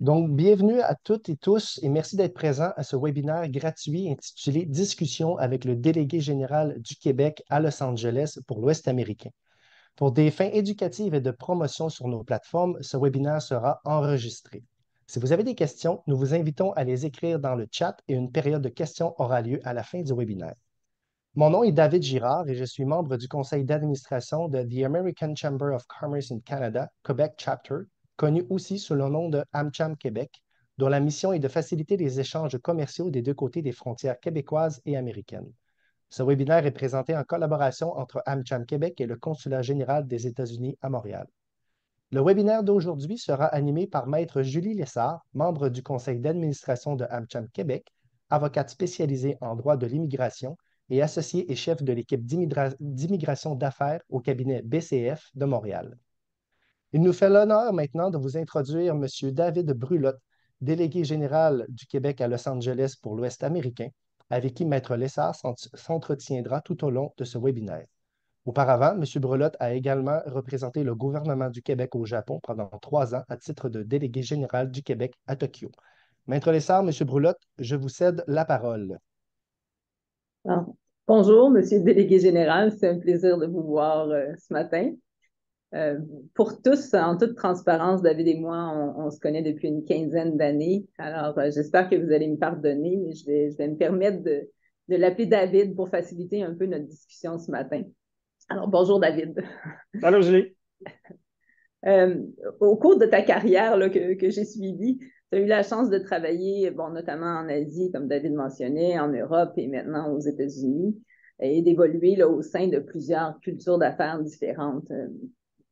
Donc, bienvenue à toutes et tous et merci d'être présents à ce webinaire gratuit intitulé Discussion avec le délégué général du Québec à Los Angeles pour l'Ouest américain. Pour des fins éducatives et de promotion sur nos plateformes, ce webinaire sera enregistré. Si vous avez des questions, nous vous invitons à les écrire dans le chat et une période de questions aura lieu à la fin du webinaire. Mon nom est David Girard et je suis membre du conseil d'administration de The American Chamber of Commerce in Canada, Quebec Chapter, connu aussi sous le nom de AmCham Québec, dont la mission est de faciliter les échanges commerciaux des deux côtés des frontières québécoises et américaines. Ce webinaire est présenté en collaboration entre AmCham Québec et le Consulat général des États-Unis à Montréal. Le webinaire d'aujourd'hui sera animé par Maître Julie Lessard, membre du conseil d'administration de AmCham Québec, avocate spécialisée en droit de l'immigration et associée et chef de l'équipe d'immigration d'affaires au cabinet BCF de Montréal. Il nous fait l'honneur maintenant de vous introduire M. David Brulotte, délégué général du Québec à Los Angeles pour l'Ouest américain, avec qui Maître Lessard s'entretiendra tout au long de ce webinaire. Auparavant, M. Brelotte a également représenté le gouvernement du Québec au Japon pendant 3 ans à titre de délégué général du Québec à Tokyo. Maître Lessard, M. Brelotte, je vous cède la parole. Alors, bonjour, Monsieur le délégué général, c'est un plaisir de vous voir ce matin. Euh, pour tous, en toute transparence, David et moi, on se connaît depuis une quinzaine d'années. Alors, j'espère que vous allez me pardonner, mais je vais me permettre de l'appeler David pour faciliter un peu notre discussion ce matin. Alors, bonjour David. Allô, Julie. Euh, Au cours de ta carrière là, que j'ai suivie, tu as eu la chance de travailler, bon, notamment en Asie, comme David mentionnait, en Europe et maintenant aux États-Unis, et d'évoluer là, au sein de plusieurs cultures d'affaires différentes.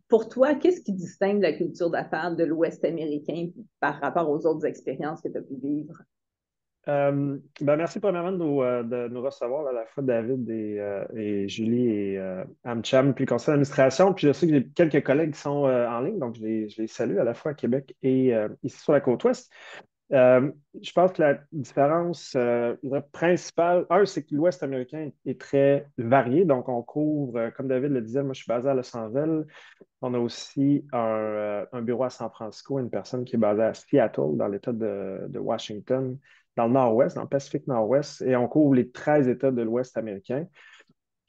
Pour toi, qu'est-ce qui distingue la culture d'affaires de l'Ouest américain par rapport aux autres expériences que tu as pu vivre? Merci premièrement de nous recevoir à la fois David et Julie et Amcham, puis le conseil d'administration. Puis je sais que j'ai quelques collègues qui sont en ligne, donc je les salue à la fois à Québec et ici sur la côte ouest. Je pense que la différence je dirais, principale, c'est que l'Ouest américain est très varié. Donc, on couvre, comme David le disait, moi je suis basé à Los Angeles. On a aussi un bureau à San Francisco, une personne qui est basée à Seattle, dans l'État de Washington, dans le Nord-Ouest, dans le Pacifique Nord-Ouest, et on couvre les 13 États de l'Ouest américain.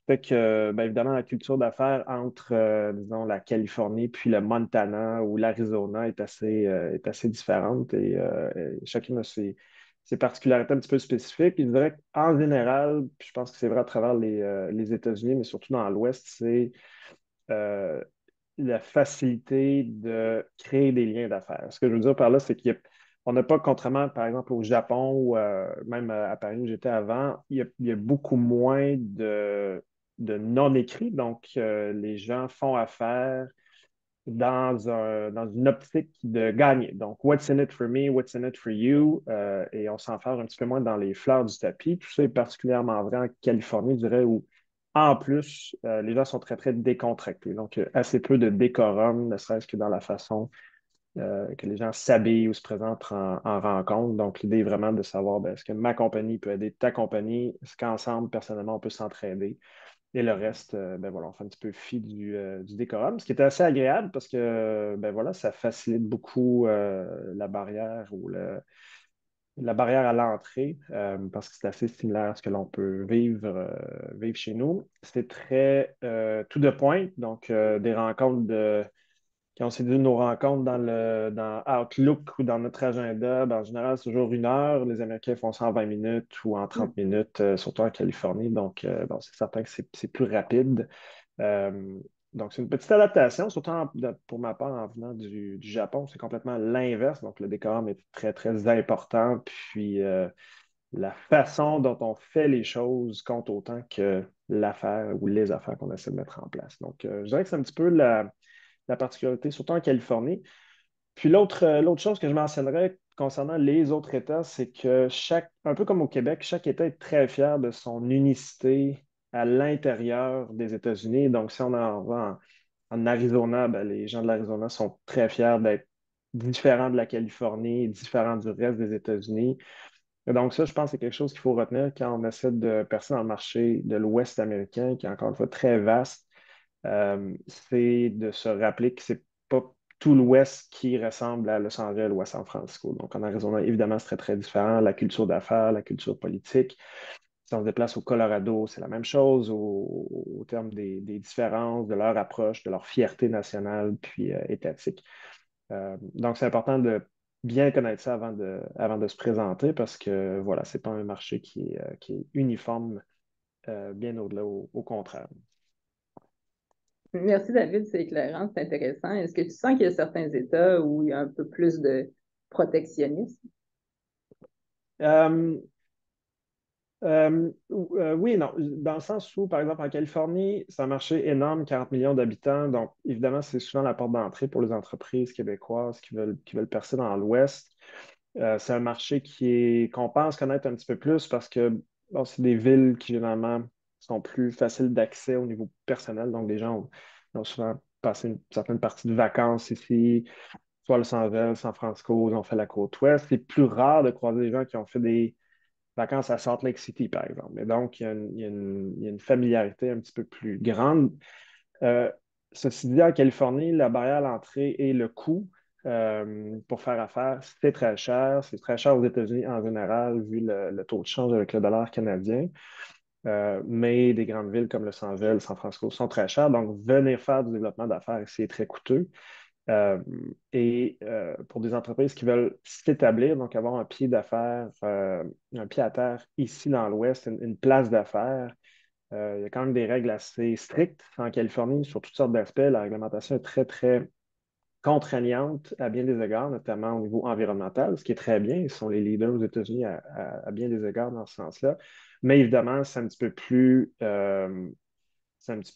Fait que, évidemment, la culture d'affaires entre, disons, la Californie puis le Montana ou l'Arizona est assez différente et chacune a ses particularités un petit peu spécifiques. Je dirais qu'en général, puis je pense que c'est vrai à travers les États-Unis, mais surtout dans l'Ouest, c'est euh, la facilité de créer des liens d'affaires. Ce que je veux dire par là, c'est qu'on n'a pas, contrairement par exemple au Japon ou même à Paris où j'étais avant, il y a beaucoup moins de non-écrits. Donc, les gens font affaire dans une optique de gagner. Donc, what's in it for me, what's in it for you, et on s'en fait un petit peu moins dans les fleurs du tapis. Tout ça est particulièrement vrai en Californie, je dirais, où en plus, les gens sont très, très décontractés. Donc, assez peu de décorum, ne serait-ce que dans la façon que les gens s'habillent ou se présentent en rencontre. Donc, l'idée est vraiment de savoir, est-ce que ma compagnie peut aider ta compagnie? Est-ce qu'ensemble, personnellement, on peut s'entraider? Et le reste, voilà, on fait un petit peu fi du décorum, ce qui est assez agréable parce que voilà, ça facilite beaucoup la barrière ou la barrière à l'entrée parce que c'est assez similaire à ce que l'on peut vivre chez nous. C'est très tout de pointe, donc des rencontres quand on s'est dit nos rencontres dans Outlook ou dans notre agenda, en général, c'est toujours 1 heure. Les Américains font ça en 20 minutes ou en 30 minutes, surtout en Californie. Donc, bon, c'est certain que c'est plus rapide. Euh, donc, c'est une petite adaptation, surtout pour ma part, en venant du Japon, c'est complètement l'inverse. Donc, le décorum est très, très important. Puis, la façon dont on fait les choses compte autant que l'affaire ou les affaires qu'on essaie de mettre en place. Donc, je dirais que c'est un petit peu la particularité, surtout en Californie. Puis l'autre chose que je mentionnerais concernant les autres États, c'est que un peu comme au Québec, chaque État est très fier de son unicité à l'intérieur des États-Unis. Donc, si on en va en Arizona, les gens de l'Arizona sont très fiers d'être différents de la Californie, différents du reste des États-Unis. Et donc, ça, je pense que c'est quelque chose qu'il faut retenir quand on essaie de percer dans le marché de l'Ouest américain, qui est encore une fois très vaste. C'est de se rappeler que c'est pas tout l'Ouest qui ressemble à Los Angeles ou à San Francisco. Donc, en Arizona, évidemment, c'est très, très différent. La culture d'affaires, la culture politique. Si on se déplace au Colorado, c'est la même chose au terme des différences, de leur approche, de leur fierté nationale puis étatique. Donc, c'est important de bien connaître ça avant de se présenter parce que, voilà, c'est pas un marché qui est uniforme, bien au-delà, au contraire. Merci David, c'est éclairant, c'est intéressant. Est-ce que tu sens qu'il y a certains États où il y a un peu plus de protectionnisme? Euh, oui et non. Dans le sens où, par exemple, en Californie, c'est un marché énorme, 40 millions d'habitants. Donc, évidemment, c'est souvent la porte d'entrée pour les entreprises québécoises qui veulent percer dans l'Ouest. C'est un marché qu'on pense connaître un petit peu plus parce que bon, c'est des villes qui, généralement, sont plus faciles d'accès au niveau personnel. Donc, les gens ont souvent passé une certaine partie de vacances ici, soit à Los Angeles, San Francisco, ils ont fait la côte ouest. C'est plus rare de croiser des gens qui ont fait des vacances à Salt Lake City, par exemple. Mais donc, il y a une familiarité un petit peu plus grande. Euh, Ceci dit, en Californie, la barrière à l'entrée et le coût pour faire affaire, c'est très cher. C'est très cher aux États-Unis en général, vu le taux de change avec le dollar canadien. Mais des grandes villes comme Los Angeles, San Francisco sont très chères. Donc, venir faire du développement d'affaires ici est très coûteux. Euh, pour des entreprises qui veulent s'établir, donc avoir un pied d'affaires, un pied à terre ici dans l'Ouest, une place d'affaires, il y a quand même des règles assez strictes en Californie sur toutes sortes d'aspects. La réglementation est très, très contraignante à bien des égards, notamment au niveau environnemental, ce qui est très bien. Ils sont les leaders aux États-Unis à bien des égards dans ce sens-là. Mais évidemment, c'est un petit peu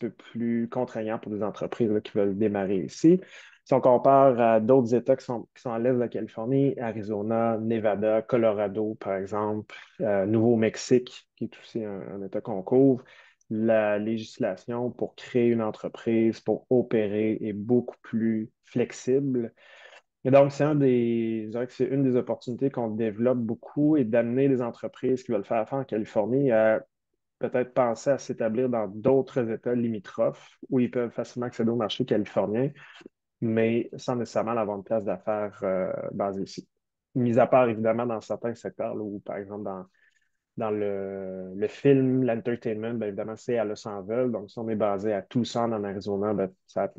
plus contraignant pour des entreprises là, qui veulent démarrer ici. Si on compare à d'autres États qui sont à l'est de la Californie, Arizona, Nevada, Colorado, par exemple, Nouveau-Mexique, qui est aussi un État qu'on couvre, la législation pour créer une entreprise, pour opérer, est beaucoup plus flexible. Et donc, je dirais que c'est une des opportunités qu'on développe beaucoup et d'amener les entreprises qui veulent faire affaire en Californie à peut-être penser à s'établir dans d'autres États limitrophes où ils peuvent facilement accéder au marché californien, mais sans nécessairement avoir une place d'affaires basée ici. Mis à part, évidemment, dans certains secteurs, là, où, par exemple, dans le film, l'entertainment, bien évidemment, c'est à Los Angeles. Donc, si on est basé à Tucson, en Arizona, bien, ça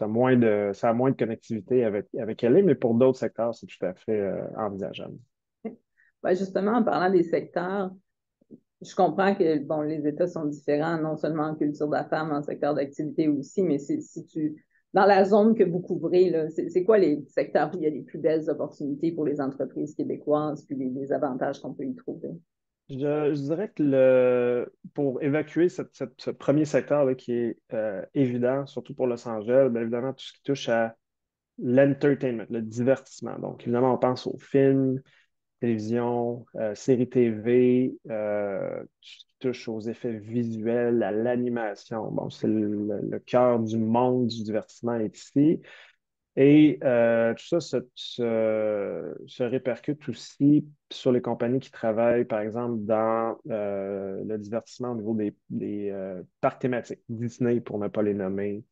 a moins de connectivité avec LA, mais pour d'autres secteurs, c'est tout à fait envisageable. Ben, justement, en parlant des secteurs, je comprends que bon, les États sont différents, non seulement en culture d'affaires, mais en secteur d'activité aussi. Mais si dans la zone que vous couvrez, c'est quoi les secteurs où il y a les plus belles opportunités pour les entreprises québécoises, puis les avantages qu'on peut y trouver? Je dirais que pour évacuer ce premier secteur là, qui est évident, surtout pour Los Angeles, bien évidemment, tout ce qui touche à l'entertainment, le divertissement. Donc, évidemment, on pense aux films, télévision, séries TV, tout ce qui touche aux effets visuels, à l'animation. Bon, c'est le cœur du monde du divertissement est ici. Et tout ça se répercute aussi sur les compagnies qui travaillent, par exemple, dans le divertissement au niveau des parcs thématiques. Disney, pour ne pas les nommer,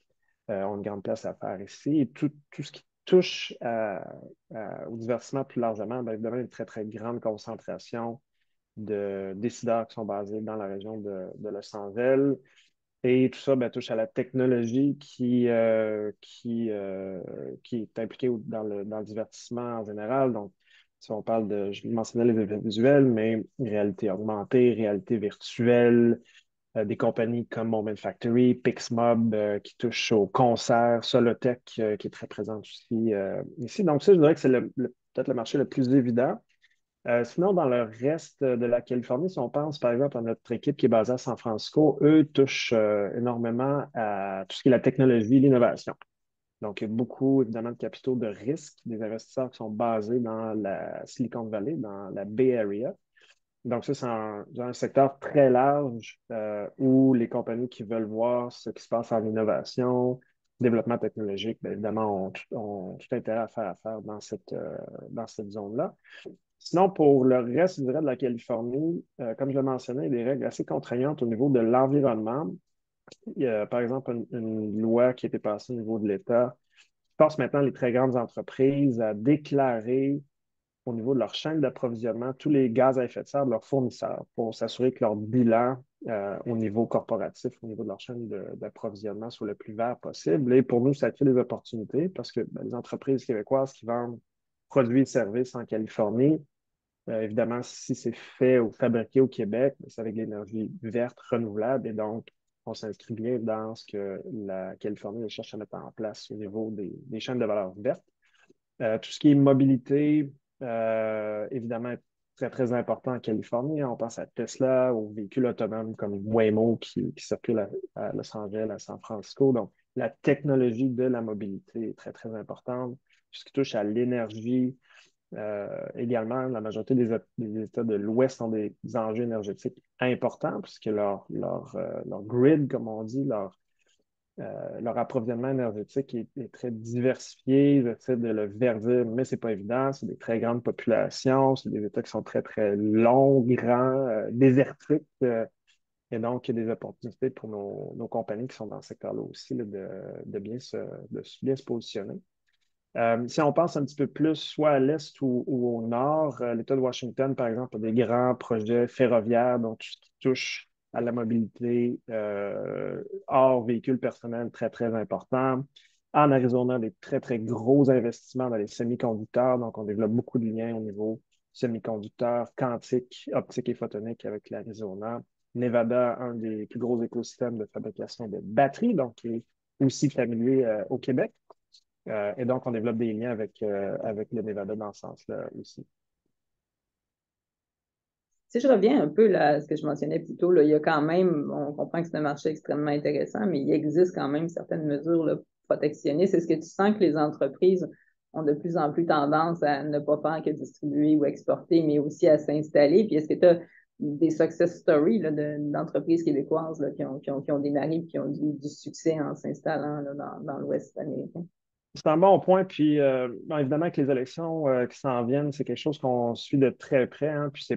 ont une grande place à faire ici. Et tout ce qui touche au divertissement plus largement, bien évidemment, une très, très grande concentration de décideurs qui sont basés dans la région de Los Angeles. Et tout ça ben, touche à la technologie qui est impliquée dans le divertissement en général. Donc, si on parle je mentionnais les effets visuels, mais réalité augmentée, réalité virtuelle, des compagnies comme Moment Factory, Pixmob, qui touchent au concert, Solotech, qui est très présente aussi ici. Donc, ça, je dirais que c'est peut-être le marché le plus évident. Sinon, dans le reste de la Californie, si on pense par exemple à notre équipe qui est basée à San Francisco, eux touchent énormément à tout ce qui est la technologie, l'innovation. Donc, il y a beaucoup, évidemment, de capitaux de risque, des investisseurs qui sont basés dans la Silicon Valley, dans la Bay Area. Donc, ça, c'est un secteur très large où les compagnies qui veulent voir ce qui se passe en innovation, développement technologique, bien évidemment, ont tout intérêt à faire affaire dans cette zone-là. Sinon, pour le reste, je dirais, de la Californie, comme je l'ai mentionné, il y a des règles assez contraignantes au niveau de l'environnement. Il y a, par exemple, une loi qui a été passée au niveau de l'État force maintenant les très grandes entreprises à déclarer au niveau de leur chaîne d'approvisionnement tous les gaz à effet de serre de leurs fournisseurs pour s'assurer que leur bilan au niveau corporatif, au niveau de leur chaîne d'approvisionnement soit le plus vert possible. Et pour nous, ça crée des opportunités parce que les entreprises québécoises qui vendent produits et services en Californie, évidemment, si c'est fait ou fabriqué au Québec, c'est avec de l'énergie verte, renouvelable, et donc on s'inscrit bien dans ce que la Californie cherche à mettre en place au niveau des chaînes de valeur vertes. Tout ce qui est mobilité, évidemment, est très, très important en Californie. On pense à Tesla, aux véhicules autonomes comme Waymo qui circulent à Los Angeles, à San Francisco. Donc, la technologie de la mobilité est très, très importante. Tout ce qui touche à l'énergie, également, la majorité des États de l'Ouest ont des enjeux énergétiques importants puisque leur grid, comme on dit, leur approvisionnement énergétique est très diversifié. Ils essaient de le verdir, mais ce n'est pas évident. C'est des très grandes populations. C'est des États qui sont très, très longs, grands, désertiques. Et donc, il y a des opportunités pour nos compagnies qui sont dans ce secteur-là aussi là, de bien se positionner. Si on pense un petit peu plus soit à l'est ou au nord, l'État de Washington, par exemple, a des grands projets ferroviaires, donc tout ce qui touche à la mobilité hors véhicule personnel très, très important. En Arizona, des très, très gros investissements dans les semi-conducteurs, donc on développe beaucoup de liens au niveau semi-conducteurs, quantiques, optiques et photoniques avec l'Arizona. Nevada, un des plus gros écosystèmes de fabrication de batteries, donc qui est aussi familier au Québec. Et donc, on développe des liens avec le Nevada dans ce sens-là aussi. Si je reviens un peu là, à ce que je mentionnais plus tôt, là, il y a quand même, on comprend que c'est un marché extrêmement intéressant, mais il existe quand même certaines mesures là, protectionnistes. Est-ce que tu sens que les entreprises ont de plus en plus tendance à ne pas faire que distribuer ou exporter, mais aussi à s'installer? Puis est-ce que tu as des success stories là, d'entreprises québécoises là, qui ont démarré et qui ont du succès en s'installant là, dans l'Ouest américain? C'est un bon point. Puis, évidemment, que les élections qui s'en viennent, c'est quelque chose qu'on suit de très près. Hein, puis,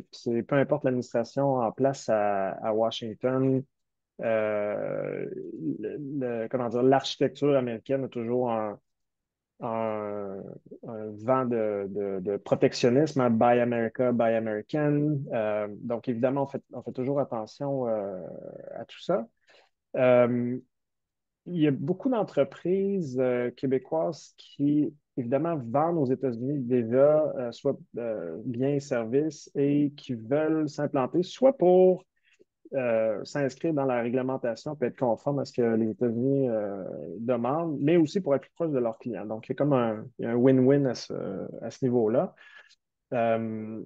peu importe l'administration en place à Washington, comment dire, l'architecture américaine a toujours un, un vent de protectionnisme, hein, Buy America, Buy American. Donc, évidemment, on fait toujours attention à tout ça. Euh, il y a beaucoup d'entreprises québécoises qui, évidemment, vendent aux États-Unis déjà soit biens et services et qui veulent s'implanter soit pour s'inscrire dans la réglementation, peut être conforme à ce que les États-Unis demandent, mais aussi pour être plus proche de leurs clients. Donc, il y a comme il y a un win-win à ce niveau-là. Euh,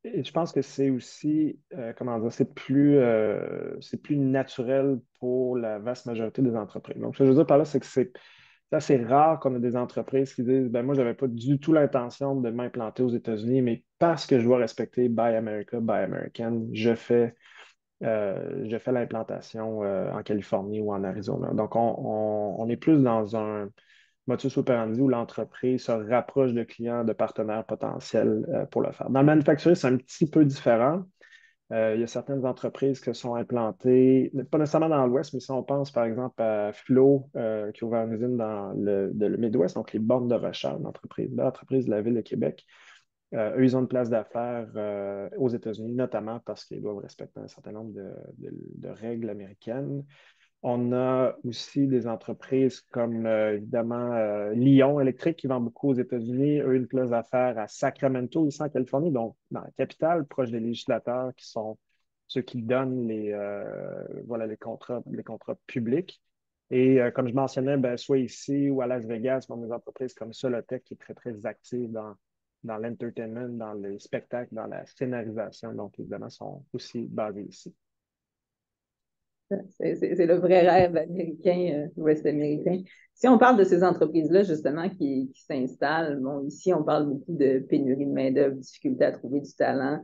et je pense que c'est aussi, comment dire, c'est plus naturel pour la vaste majorité des entreprises. Donc, ce que je veux dire par là, c'est que c'est assez rare qu'on ait des entreprises qui disent, ben moi, je n'avais pas du tout l'intention de m'implanter aux États-Unis, mais parce que je dois respecter Buy America, Buy American, je fais l'implantation en Californie ou en Arizona. Donc, on est plus dans un modus operandi où l'entreprise se rapproche de clients, de partenaires potentiels pour le faire. Dans le manufacturier, c'est un petit peu différent. Il y a certaines entreprises qui sont implantées, pas nécessairement dans l'Ouest, mais si on pense par exemple à Flo, qui a ouvert une usine dans le Midwest, donc les bornes de Rochelle, l'entreprise de la Ville de Québec. Eux, ils ont une place d'affaires aux États-Unis, notamment parce qu'ils doivent respecter un certain nombre de règles américaines. On a aussi des entreprises comme, évidemment, Lion Électrique qui vend beaucoup aux États-Unis. Eux, une place d'affaires à Sacramento, ici en Californie, donc dans la capitale, proche des législateurs qui sont ceux qui donnent voilà, les contrats publics. Et comme je mentionnais, ben, soit ici ou à Las Vegas, on a des entreprises comme Solotech qui est très, très active dans l'entertainment, dans les spectacles, dans la scénarisation. Donc, évidemment, sont aussi basés ici. C'est le vrai rêve américain, ouest-américain. Si on parle de ces entreprises-là, justement, qui s'installent, bon, ici, on parle beaucoup de pénurie de main-d'œuvre, difficulté à trouver du talent.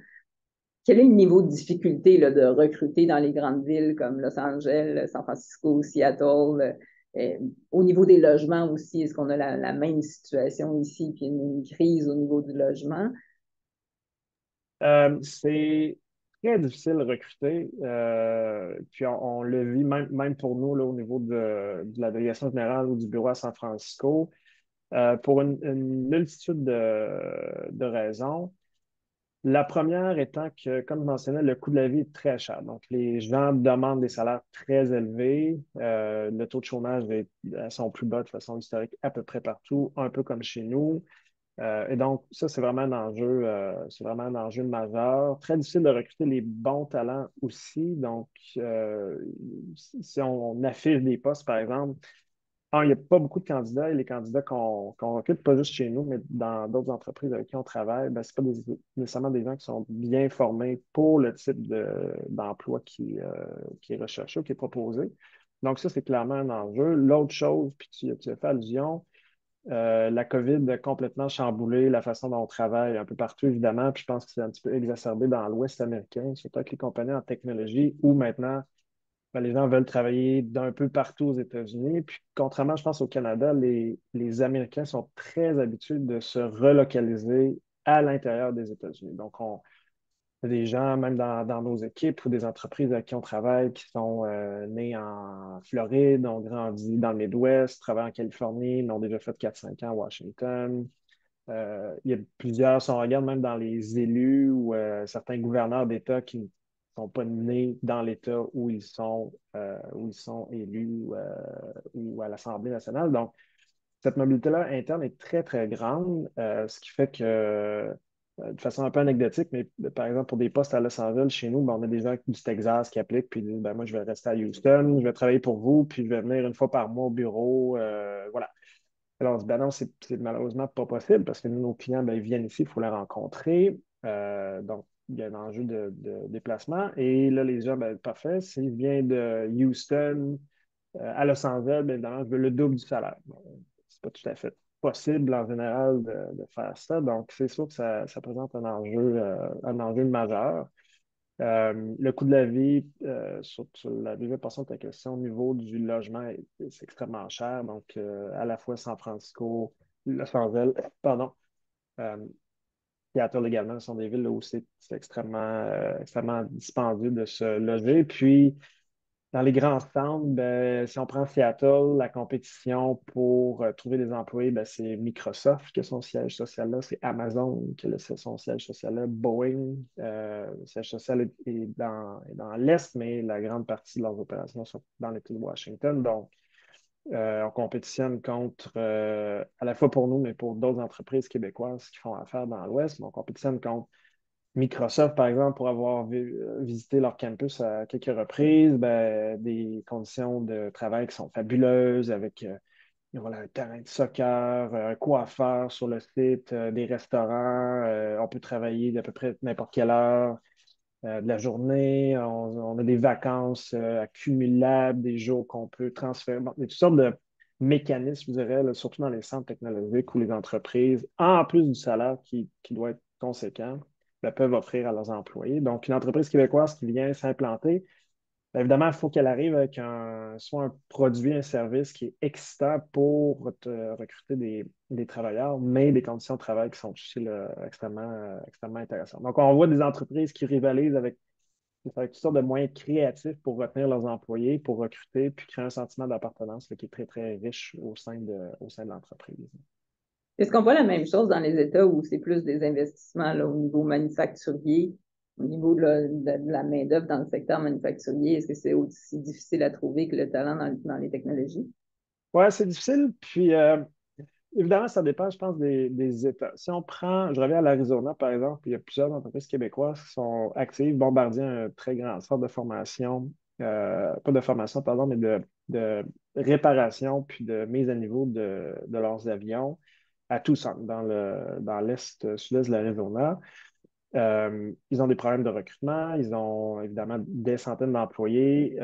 Quel est le niveau de difficulté là, de recruter dans les grandes villes comme Los Angeles, San Francisco, Seattle? Au niveau des logements aussi, est-ce qu'on a la même situation ici, puis une crise au niveau du logement? C'est très difficile de recruter. Puis on le vit même pour nous là, au niveau de la délégation générale ou du bureau à San Francisco, pour une multitude de raisons. La première étant que, comme je mentionnais, le coût de la vie est très cher. Donc, les gens demandent des salaires très élevés. Le taux de chômage est à son plus bas de façon historique à peu près partout, un peu comme chez nous. Et donc, ça, c'est vraiment un enjeu majeur. Très difficile de recruter les bons talents aussi. Donc, si on affiche des postes, par exemple, il n'y a pas beaucoup de candidats et les candidats qu'on recrute, pas juste chez nous, mais dans d'autres entreprises avec qui on travaille, ben, ce pas nécessairement des gens qui sont bien formés pour le type d'emploi qui est recherché ou qui est proposé. Donc, ça, c'est clairement un enjeu. L'autre chose, puis tu as fait allusion, la COVID a complètement chamboulé la façon dont on travaille un peu partout, évidemment. Puis je pense que c'est un petit peu exacerbé dans l'Ouest américain, surtout avec les compagnies en technologie, où maintenant, ben, les gens veulent travailler d'un peu partout aux États-Unis. Puis contrairement, je pense, au Canada, les Américains sont très habitués de se relocaliser à l'intérieur des États-Unis. Donc, il y a des gens, même dans nos équipes ou des entreprises avec qui on travaille, qui sont nés en Floride, ont grandi dans le Midwest, travaillent en Californie, mais ont déjà fait 4-5 ans à Washington. Il y a plusieurs, si on regarde même dans les élus ou certains gouverneurs d'État qui ne sont pas nés dans l'État où ils sont élus ou à l'Assemblée nationale. Donc, cette mobilité-là interne est très, très grande, ce qui fait que, de façon un peu anecdotique, mais par exemple, pour des postes à Los Angeles, chez nous, ben, on a des gens du Texas qui appliquent, puis ils disent, ben, moi, je vais rester à Houston, je vais travailler pour vous, puis je vais venir une fois par mois au bureau. Voilà. Alors, on se dit, ben non, c'est malheureusement pas possible parce que nous, nos clients, ben, ils viennent ici, il faut les rencontrer. Donc, il y a un enjeu de déplacement. Et là, les gens, ben, parfait, s'ils viennent de Houston à Los Angeles, bien évidemment, je veux le double du salaire. Bon, c'est pas tout à fait possible en général de faire ça. Donc, c'est sûr que ça présente un enjeu majeur. Le coût de la vie, sur la deuxième portion de ta question, au niveau du logement, c'est extrêmement cher. Donc, à la fois San Francisco, Los Angeles, pardon, euh, Seattle également sont des villes où c'est extrêmement dispendieux de se loger. Puis, dans les grands centres, ben, si on prend Seattle, la compétition pour trouver des employés, ben, c'est Microsoft qui a son siège social là, c'est Amazon qui a son siège social là, Boeing, le siège social est dans l'Est, mais la grande partie de leurs opérations sont dans l'État de Washington. Donc, on compétitionne contre, à la fois pour nous, mais pour d'autres entreprises québécoises qui font affaire dans l'Ouest, mais on compétitionne contre Microsoft, par exemple, pour avoir visité leur campus à quelques reprises, ben, des conditions de travail qui sont fabuleuses, avec voilà, un terrain de soccer, un coiffeur sur le site, des restaurants. On peut travailler d'à peu près n'importe quelle heure de la journée. On a des vacances accumulables, des jours qu'on peut transférer. Bon, il y a toutes sortes de mécanismes, je dirais, là, surtout dans les centres technologiques ou les entreprises, en plus du salaire qui doit être conséquent, ben, peuvent offrir à leurs employés. Donc, une entreprise québécoise qui vient s'implanter, ben, évidemment, il faut qu'elle arrive avec soit un produit, un service qui est excitant pour recruter des travailleurs, mais des conditions de travail qui sont aussi là, extrêmement intéressantes. Donc, on voit des entreprises qui rivalisent avec toutes sortes de moyens créatifs pour retenir leurs employés, pour recruter, puis créer un sentiment d'appartenance là, qui est très, très riche au sein de l'entreprise. Est-ce qu'on voit la même chose dans les États où c'est plus des investissements là, au niveau manufacturier, au niveau de la main-d'œuvre dans le secteur manufacturier? Est-ce que c'est aussi difficile à trouver que le talent dans les technologies? Oui, c'est difficile. Puis, évidemment, ça dépend, je pense, des États. Si on prend, je reviens à l'Arizona, par exemple, il y a plusieurs entreprises québécoises qui sont actives. Bombardier a un très grand centre de formation, pas de formation, pardon, mais de réparation puis de mise à niveau de leurs avions à Tucson, dans l'est, sud-est de l'Arizona. Ils ont des problèmes de recrutement, ils ont évidemment des centaines d'employés.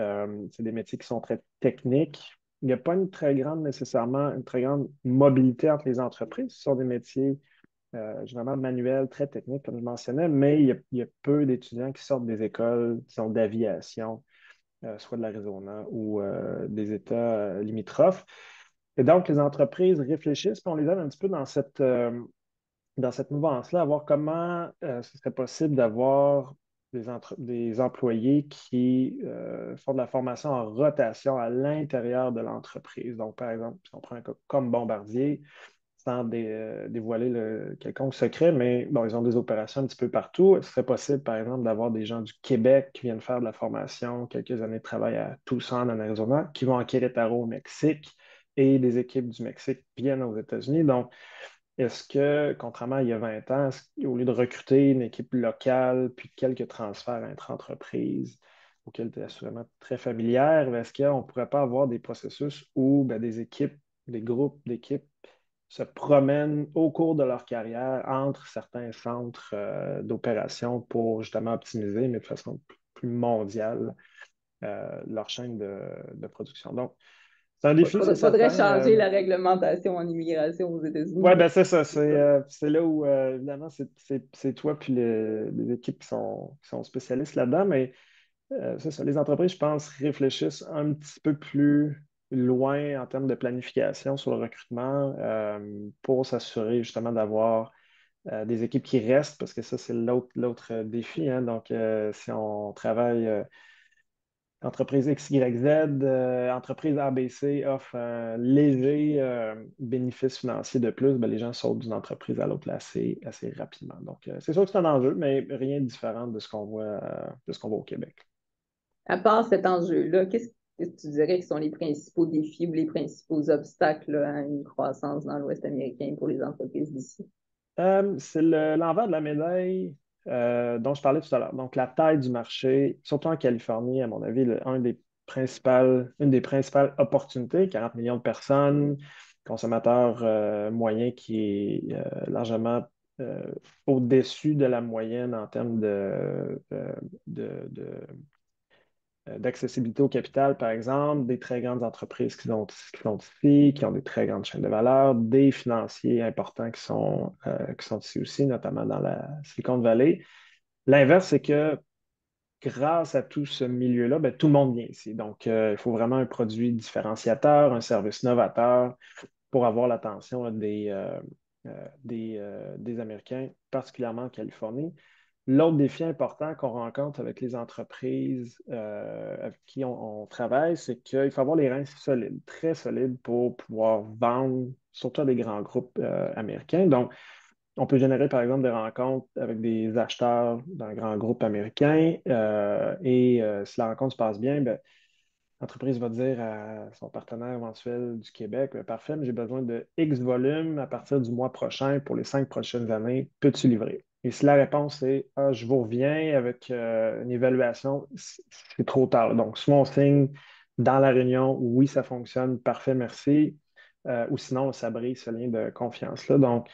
C'est des métiers qui sont très techniques. Il n'y a pas nécessairement une très grande mobilité entre les entreprises. Ce sont des métiers généralement manuels, très techniques, comme je mentionnais, mais il y a peu d'étudiants qui sortent des écoles qui sont d'aviation, soit de l'Arizona ou des États limitrophes. Et donc, les entreprises réfléchissent, puis on les aide un petit peu dans cette mouvance-là, à voir comment ce serait possible d'avoir des employés qui font de la formation en rotation à l'intérieur de l'entreprise. Donc, par exemple, si on prend un cas comme Bombardier, sans dévoiler le quelconque secret, mais bon, ils ont des opérations un petit peu partout. Ce serait possible, par exemple, d'avoir des gens du Québec qui viennent faire de la formation, quelques années de travail à Tucson, en Arizona, qui vont à Querétaro, au Mexique, et des équipes du Mexique viennent aux États-Unis. Donc, est-ce que, contrairement à il y a 20 ans, au lieu de recruter une équipe locale, puis quelques transferts entre-entreprises, auxquels tu es assurément très familière, est-ce qu'on ne pourrait pas avoir des processus où ben, des équipes, des groupes d'équipes se promènent au cours de leur carrière entre certains centres d'opération pour justement optimiser, mais de façon plus mondiale, leur chaîne de production. Donc, c'est un défi, c'est Faudrait certain. changer la réglementation en immigration aux États-Unis Oui, pour ben c'est ça. tout ça. C'est là où, évidemment, c'est toi puis les équipes qui sont spécialistes là-dedans, mais c'est ça. Les entreprises, je pense, réfléchissent un petit peu plus loin en termes de planification sur le recrutement pour s'assurer justement d'avoir des équipes qui restent, parce que ça, c'est l'autre défi, hein. Donc, si on travaille entreprise X, Y, Z, entreprise ABC offre un léger bénéfice financier de plus, ben, les gens sautent d'une entreprise à l'autre là, assez rapidement. Donc, c'est sûr que c'est un enjeu, mais rien de différent de ce qu'on voit au Québec. À part cet enjeu-là, qu'est-ce que tu dirais qui sont les principaux défis ou les principaux obstacles là, à une croissance dans l'Ouest américain pour les entreprises d'ici? C'est l'envers de la médaille dont je parlais tout à l'heure. Donc, la taille du marché, surtout en Californie, à mon avis, une des principales opportunités, 40 millions de personnes, consommateurs moyens qui est largement euh, au-dessus de la moyenne en termes d'accessibilité au capital, par exemple, des très grandes entreprises qui sont ici, qui ont des très grandes chaînes de valeur, des financiers importants qui sont ici aussi, notamment dans la Silicon Valley. L'inverse, c'est que grâce à tout ce milieu-là, ben, tout le monde vient ici. Donc, il faut vraiment un produit différenciateur, un service novateur pour avoir l'attention là, des Américains, particulièrement en Californie. L'autre défi important qu'on rencontre avec les entreprises avec qui on travaille, c'est qu'il faut avoir les reins solides, très solides pour pouvoir vendre, surtout à des grands groupes américains. Donc, on peut générer, par exemple, des rencontres avec des acheteurs d'un grand groupe américain si la rencontre se passe bien, ben, l'entreprise va dire à son partenaire éventuel du Québec, ben, parfait, mais j'ai besoin de X volume à partir du mois prochain pour les 5 prochaines années. Peux-tu livrer? Et si la réponse est ah, je vous reviens avec une évaluation, c'est trop tard. Donc, soit on signe dans la réunion, oui, ça fonctionne, parfait, merci. Ou sinon, ça brise ce lien de confiance-là. Donc,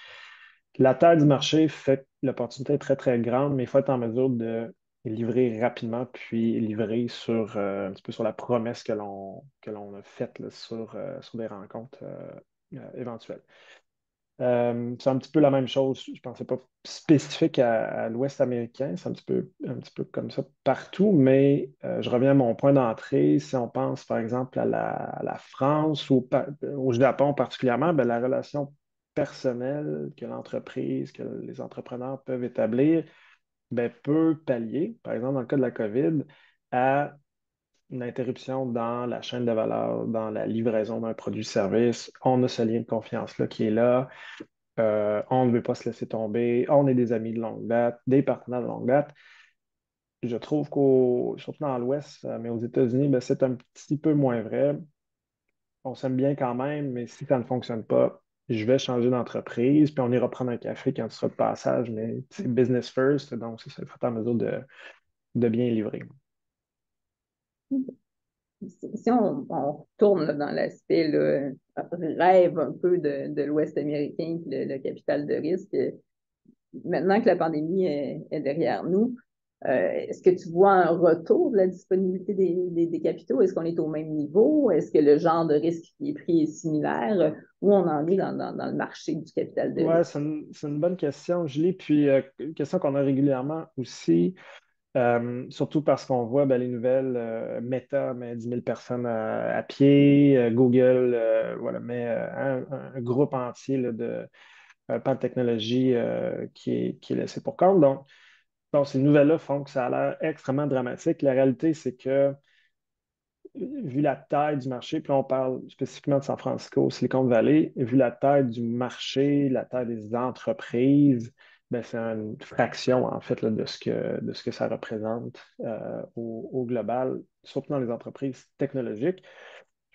la taille du marché fait que l'opportunité est très, très grande, mais il faut être en mesure de livrer rapidement, puis livrer un petit peu sur la promesse que l'on a faite là, sur des rencontres éventuelles. C'est un petit peu la même chose, je ne pensais pas spécifique à l'Ouest américain, c'est un petit peu comme ça partout, mais je reviens à mon point d'entrée. Si on pense par exemple à la France ou au Japon particulièrement, ben, la relation personnelle que l'entreprise, que les entrepreneurs peuvent établir, ben, peut pallier, par exemple dans le cas de la COVID, à une interruption dans la chaîne de valeur, dans la livraison d'un produit-service. On a ce lien de confiance-là qui est là. On ne veut pas se laisser tomber. On est des amis de longue date, des partenaires de longue date. Je trouve surtout dans l'Ouest, mais aux États-Unis, ben, c'est un petit peu moins vrai. On s'aime bien quand même, mais si ça ne fonctionne pas, je vais changer d'entreprise, puis on ira prendre un café quand tu seras de passage, mais c'est business first, donc c'est ça, il faut être en mesure de bien livrer. Si on retourne là, dans l'aspect là, rêve un peu de l'Ouest américain et le capital de risque, maintenant que la pandémie est derrière nous, est-ce que tu vois un retour de la disponibilité des capitaux? Est-ce qu'on est au même niveau? Est-ce que le genre de risque qui est pris est similaire? Où on en est dans le marché du capital de Ouais, risque? c'est une bonne question, Julie. Puis, une question qu'on a régulièrement aussi, surtout parce qu'on voit ben, les nouvelles, Meta met 10 000 personnes à pied, Google voilà, met un groupe entier là, de pas de technologie qui est laissé pour compte. Donc, bon, ces nouvelles-là font que ça a l'air extrêmement dramatique. La réalité, c'est que, vu la taille du marché, puis là, on parle spécifiquement de San Francisco, Silicon Valley, vu la taille du marché, la taille des entreprises, ben, c'est une fraction, en fait, là, de ce que ça représente au global, surtout dans les entreprises technologiques.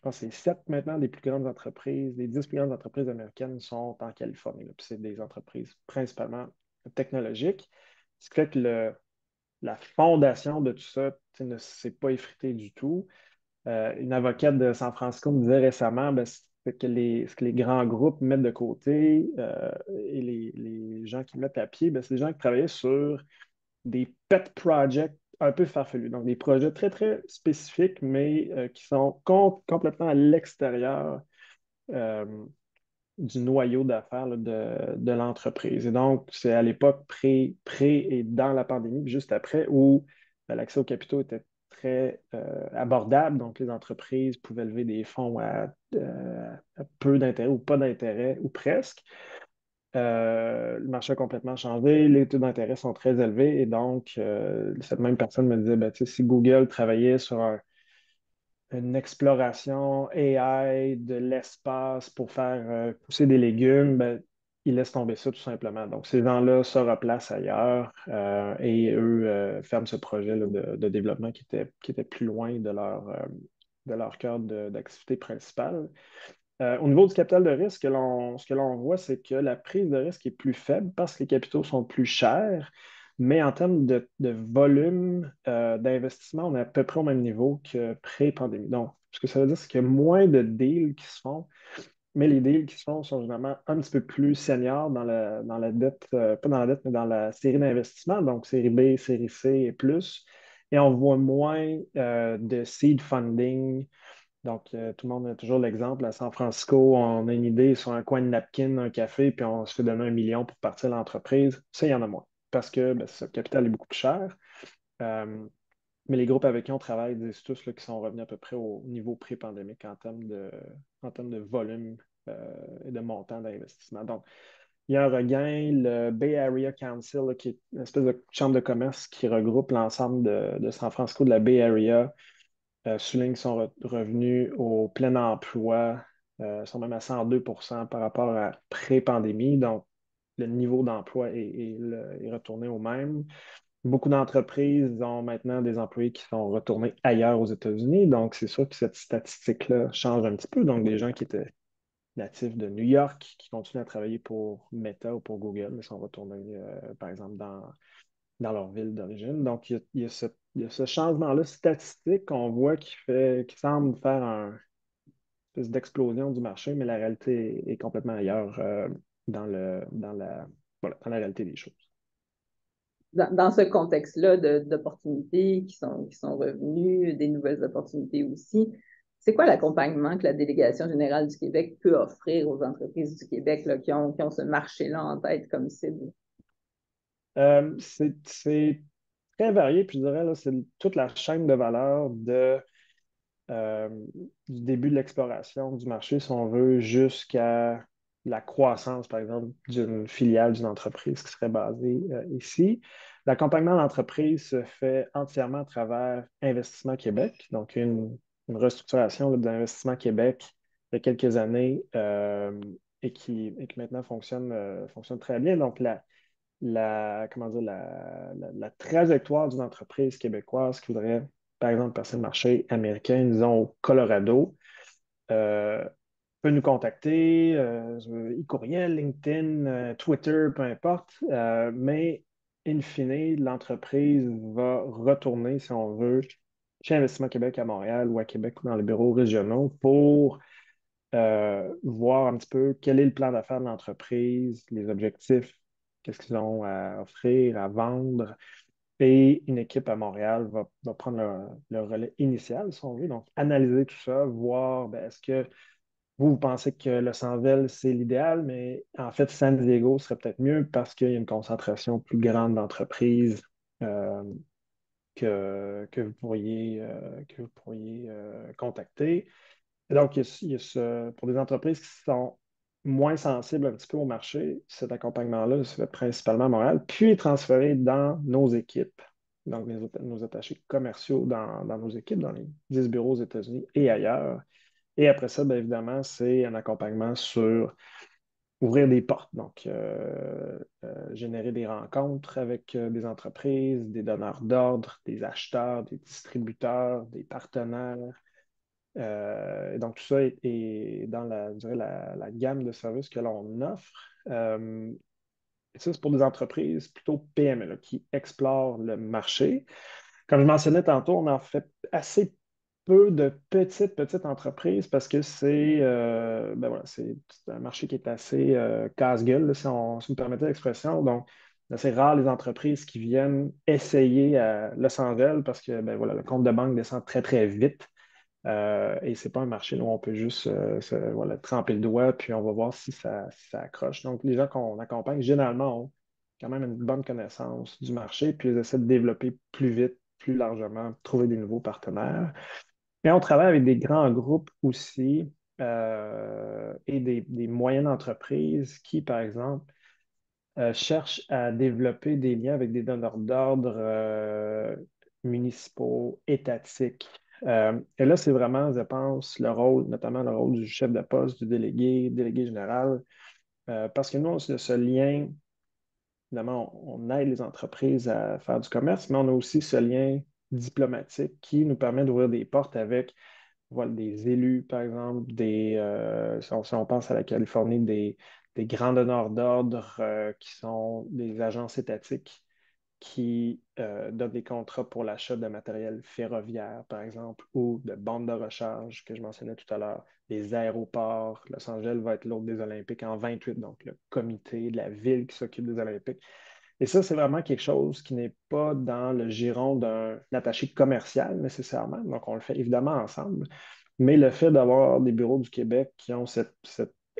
Je pense que c'est 7 maintenant des plus grandes entreprises, les 10 plus grandes entreprises américaines sont en Californie, là. Puis c'est des entreprises principalement technologiques. Ce qui fait que la fondation de tout ça, tu sais, ne s'est pas effritée du tout. Une avocate de San Francisco me disait récemment, ben, ce que les grands groupes mettent de côté et les gens qui mettent à pied, ben, c'est des gens qui travaillaient sur des pet projects un peu farfelus. Donc, des projets très, très spécifiques, mais qui sont complètement à l'extérieur euh, du noyau d'affaires là, de l'entreprise. Et donc, c'est à l'époque pré et dans la pandémie, puis juste après, où l'accès aux capitaux était très abordable. Donc, les entreprises pouvaient lever des fonds à peu d'intérêt ou pas d'intérêt, ou presque. Le marché a complètement changé, les taux d'intérêt sont très élevés et donc, cette même personne me disait, ben, tu sais, si Google travaillait sur une exploration AI de l'espace pour faire pousser des légumes, ben, ils laissent tomber ça tout simplement. Donc, ces gens-là se replacent ailleurs et eux ferment ce projet là, de développement qui était plus loin de leur cœur d'activité principale. Au niveau du capital de risque, ce que l'on voit, c'est que la prise de risque est plus faible parce que les capitaux sont plus chers, mais en termes de volume d'investissement, on est à peu près au même niveau que pré-pandémie. Donc, ce que ça veut dire, c'est qu'il y a moins de deals qui se font, mais les deals qui se font sont généralement un petit peu plus seniors dans la dette, pas dans la dette, mais dans la série d'investissement, donc série B, série C et plus. Et on voit moins de seed funding donc, tout le monde a toujours l'exemple. À San Francisco, on a une idée sur un coin de napkin, un café, puis on se fait donner 1 million pour partir l'entreprise. Ça, il y en a moins. Parce que ben, le capital est beaucoup plus cher. Euh, mais les groupes avec qui on travaille disent tous là, qu'ils sont revenus à peu près au niveau pré-pandémique en termes de volume et de montant d'investissement. Donc, il y a un regain. Le Bay Area Council, là, qui est une espèce de chambre de commerce qui regroupe l'ensemble de San Francisco, de la Bay Area, souligne son revenu au plein emploi, sont même à 102% par rapport à pré-pandémie. Donc, le niveau d'emploi est retourné au même. Beaucoup d'entreprises ont maintenant des employés qui sont retournés ailleurs aux États-Unis. Donc, c'est sûr que cette statistique-là change un petit peu. Donc, des gens qui étaient natifs de New York, qui continuent à travailler pour Meta ou pour Google, mais sont retournés, par exemple, dans leur ville d'origine. Donc, il y a ce changement-là statistique qu'on voit qui semble faire une espèce d'explosion du marché, mais la réalité est complètement ailleurs voilà, dans la réalité des choses. Dans ce contexte-là d'opportunités qui sont revenues, des nouvelles opportunités aussi, c'est quoi l'accompagnement que la Délégation générale du Québec peut offrir aux entreprises du Québec là, qui ont ce marché-là en tête comme cible? C'est très varié, puis je dirais, là, c'est toute la chaîne de valeur euh, du début de l'exploration du marché, si on veut, jusqu'à la croissance, par exemple, d'une filiale d'une entreprise qui serait basée ici. L'accompagnement d'entreprise se fait entièrement à travers Investissement Québec, donc une restructuration là, d'Investissement Québec il y a quelques années et qui maintenant fonctionne très bien. Donc, comment dire, la trajectoire d'une entreprise québécoise qui voudrait, par exemple, passer le marché américain, disons au Colorado, euh, peut nous contacter, e-courriel, LinkedIn, Twitter, peu importe, mais in fine, l'entreprise va retourner, si on veut, chez Investissement Québec à Montréal ou à Québec ou dans les bureaux régionaux pour voir un petit peu quel est le plan d'affaires de l'entreprise, les objectifs, qu'est-ce qu'ils ont à offrir, à vendre. Et une équipe à Montréal va prendre le relais initial, si on veut. Donc, analyser tout ça, voir ben, est-ce que vous pensez que Los Angeles, c'est l'idéal, mais en fait, San Diego serait peut-être mieux parce qu'il y a une concentration plus grande d'entreprises euh, que vous pourriez contacter. Et donc, il y a pour des entreprises qui sont moins sensibles un petit peu au marché, cet accompagnement-là se fait principalement à Montréal, puis est transféré dans nos équipes, donc nos attachés commerciaux dans nos équipes, dans les 10 bureaux aux États-Unis et ailleurs. Et après ça, bien évidemment, c'est un accompagnement sur ouvrir des portes, donc générer des rencontres avec des entreprises, des donneurs d'ordre, des acheteurs, des distributeurs, des partenaires. Donc, tout ça est dans je dirais, la gamme de services que l'on offre. Et ça, c'est pour des entreprises plutôt PME là, qui explorent le marché. Comme je mentionnais tantôt, on en fait assez peu de petites entreprises parce que ben voilà, c'est un marché qui est assez casse-gueule, là, si vous me permettez l'expression. Donc, c'est rare les entreprises qui viennent essayer à Los Angeles parce que ben voilà, le compte de banque descend très, très vite. Et ce n'est pas un marché où on peut juste voilà, tremper le doigt, puis on va voir si ça accroche. Donc, les gens qu'on accompagne, généralement, ont quand même une bonne connaissance du marché, puis ils essaient de développer plus vite, plus largement, trouver des nouveaux partenaires. Et on travaille avec des grands groupes aussi et des moyennes entreprises qui, par exemple, cherchent à développer des liens avec des donneurs d'ordre municipaux, étatiques. Et là, c'est vraiment, je pense, le rôle, notamment le rôle du chef de poste, du délégué général, parce que nous, on a ce lien, évidemment, on aide les entreprises à faire du commerce, mais on a aussi ce lien diplomatique qui nous permet d'ouvrir des portes avec voilà, des élus, par exemple, si on pense à la Californie, des grands donneurs d'ordre qui sont des agences étatiques qui donnent des contrats pour l'achat de matériel ferroviaire, par exemple, ou de bandes de recharge que je mentionnais tout à l'heure, des aéroports. Los Angeles va être l'hôte des Olympiques en 28, donc le comité de la ville qui s'occupe des Olympiques. Et ça, c'est vraiment quelque chose qui n'est pas dans le giron d'un attaché commercial nécessairement. Donc, on le fait évidemment ensemble. Mais le fait d'avoir des bureaux du Québec qui ont cet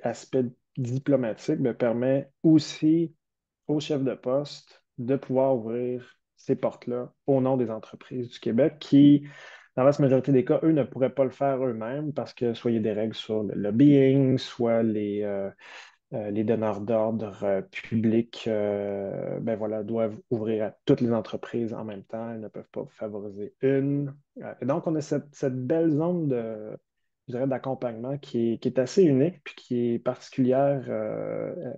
aspect diplomatique me permet aussi aux chefs de poste de pouvoir ouvrir ces portes-là au nom des entreprises du Québec qui, dans la vaste majorité des cas, eux ne pourraient pas le faire eux-mêmes parce que soit il y a des règles sur le lobbying, soit les donneurs d'ordre publics ben voilà, doivent ouvrir à toutes les entreprises en même temps. Ils ne peuvent pas favoriser une. Et donc, on a cette belle zone je dirais, d'accompagnement qui est assez unique puis qui est particulière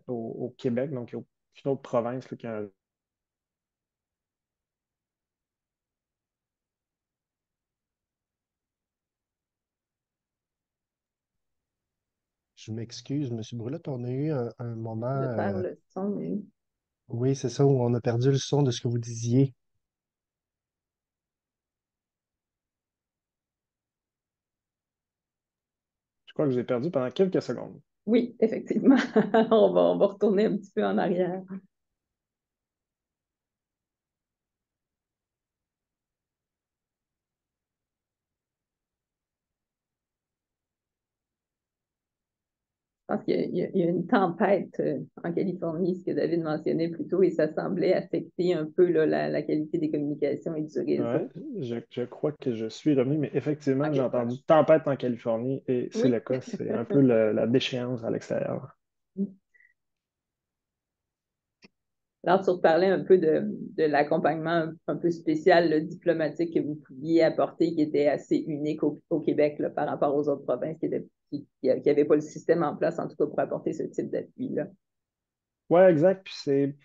au Québec. Donc, il n'y a aucune autre province là, qui a un. Je m'excuse, M. Brulotte, on a eu un moment, De faire le son, oui. oui, c'est ça, où on a perdu le son de ce que vous disiez. Je crois que j'ai perdu pendant quelques secondes. Oui, effectivement. On va retourner un petit peu en arrière. Je pense qu'il y a une tempête en Californie, ce que David mentionnait plus tôt, et ça semblait affecter un peu là, la qualité des communications et du Ouais, réseau. je crois que je suis revenu, mais effectivement, j'ai OK. entendu tempête en Californie et c'est le Oui. cas. C'est un peu la déchéance à l'extérieur. Alors, tu reparlais un peu de l'accompagnement un peu spécial, là, diplomatique que vous pouviez apporter, qui était assez unique au Québec là, par rapport aux autres provinces qui n'avaient pas le système en place, en tout cas pour apporter ce type d'appui-là. Oui, exact. Puis c'est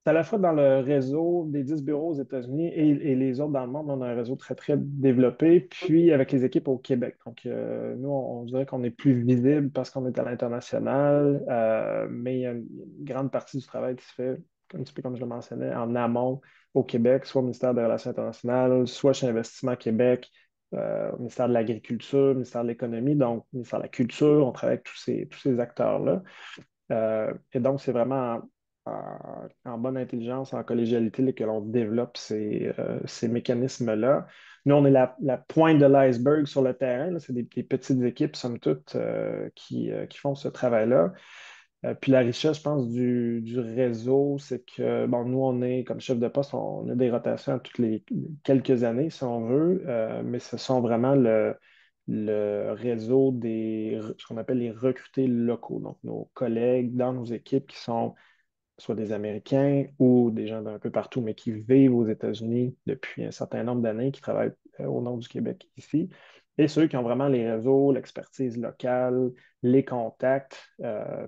à la fois dans le réseau des 10 bureaux aux États-Unis et les autres dans le monde. On a un réseau très, très développé, puis avec les équipes au Québec. Donc, nous, on dirait qu'on est plus visible parce qu'on est à l'international, mais il y a une grande partie du travail qui se fait, un petit peu comme je le mentionnais, en amont au Québec, soit au ministère des Relations internationales, soit chez Investissement Québec, au ministère de l'Agriculture, au ministère de l'Économie, donc au ministère de la Culture. On travaille avec tous ces acteurs-là. Et donc, c'est vraiment en bonne intelligence, en collégialité, là, que l'on développe ces mécanismes-là. Nous, on est la pointe de l'iceberg sur le terrain, là. C'est des petites équipes, somme toute, qui font ce travail-là. Puis la richesse, je pense, du réseau, c'est que, bon, nous, on est, comme chef de poste, on a des rotations à toutes les quelques années, si on veut, mais ce sont vraiment le réseau ce qu'on appelle les recrutés locaux, donc nos collègues dans nos équipes qui sont soit des Américains ou des gens d'un peu partout, mais qui vivent aux États-Unis depuis un certain nombre d'années, qui travaillent au nord du Québec ici, et ceux qui ont vraiment les réseaux, l'expertise locale, les contacts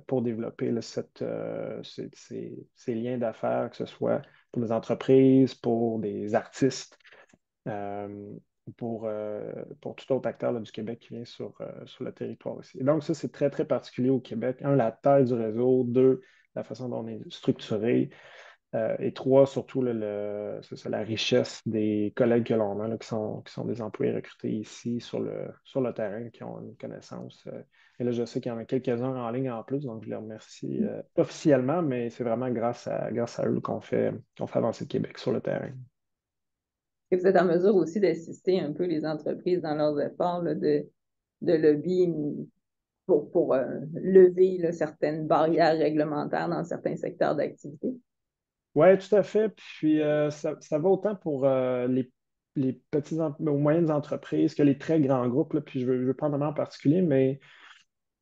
pour développer là, ces liens d'affaires, que ce soit pour des entreprises, pour des artistes, euh, pour tout autre acteur là, du Québec qui vient sur le territoire aussi. Et donc, ça, c'est très, très particulier au Québec. Un, la taille du réseau. Deux, la façon dont on est structuré. Et trois, surtout, là, c'est ça, la richesse des collègues que l'on a, là, qui sont des employés recrutés ici sur le terrain, qui ont une connaissance. Et là, je sais qu'il y en a quelques-uns en ligne en plus, donc je les remercie officiellement, mais c'est vraiment grâce à eux qu'on fait avancer le Québec sur le terrain. Et vous êtes en mesure aussi d'assister un peu les entreprises dans leurs efforts là, de lobby pour lever là, certaines barrières réglementaires dans certains secteurs d'activité. Oui, tout à fait. Puis ça va autant pour les petites ou moyennes entreprises que les très grands groupes, là. Puis je veux prendre un en particulier, mais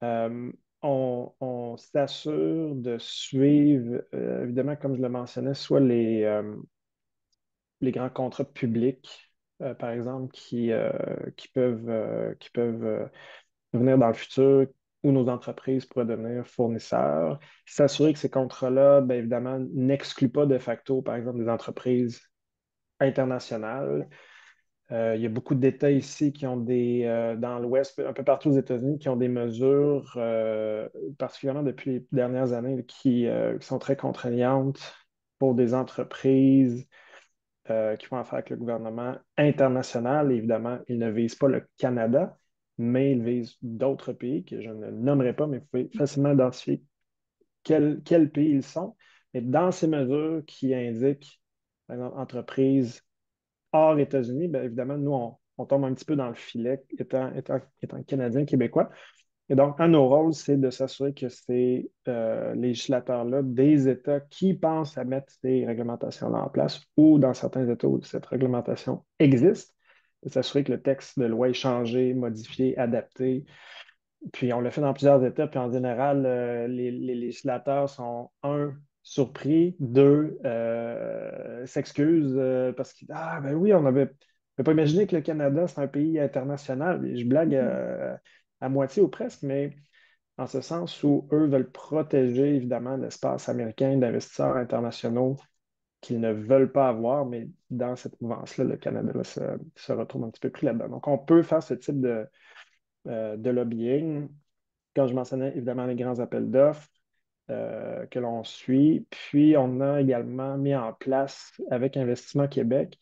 euh, on s'assure de suivre, évidemment, comme je le mentionnais, soit les grands contrats publics, par exemple, qui peuvent venir dans le futur où nos entreprises pourraient devenir fournisseurs. S'assurer que ces contrats-là, bien évidemment, n'excluent pas de facto, par exemple, des entreprises internationales. Il y a beaucoup d'États ici qui ont dans l'Ouest, un peu partout aux États-Unis, qui ont des mesures, particulièrement depuis les dernières années, qui sont très contraignantes pour des entreprises qui font affaire avec le gouvernement international. Et évidemment, ils ne visent pas le Canada, mais ils visent d'autres pays que je ne nommerai pas, mais vous pouvez facilement identifier quels pays ils sont. Et dans ces mesures qui indiquent, par exemple, entreprises hors États-Unis, bien évidemment, nous, on tombe un petit peu dans le filet, étant Canadien, Québécois. Et donc, un de nos rôles, c'est de s'assurer que ces législateurs-là, des États qui pensent à mettre ces réglementations-là en place, ou dans certains États où cette réglementation existe, de s'assurer que le texte de loi est changé, modifié, adapté. Puis on le fait dans plusieurs États, puis en général, les législateurs sont, un, surpris, deux, s'excusent parce qu'ils disent ah, ben oui, on n'avait pas imaginé que le Canada, c'est un pays international. Et je blague à moitié ou presque, mais en ce sens où eux veulent protéger évidemment l'espace américain d'investisseurs internationaux qu'ils ne veulent pas avoir, mais dans cette mouvance-là, le Canada là, se retrouve un petit peu pris là-dedans. Donc, on peut faire ce type de lobbying. Quand je mentionnais évidemment les grands appels d'offres que l'on suit, puis on a également mis en place avec Investissement Québec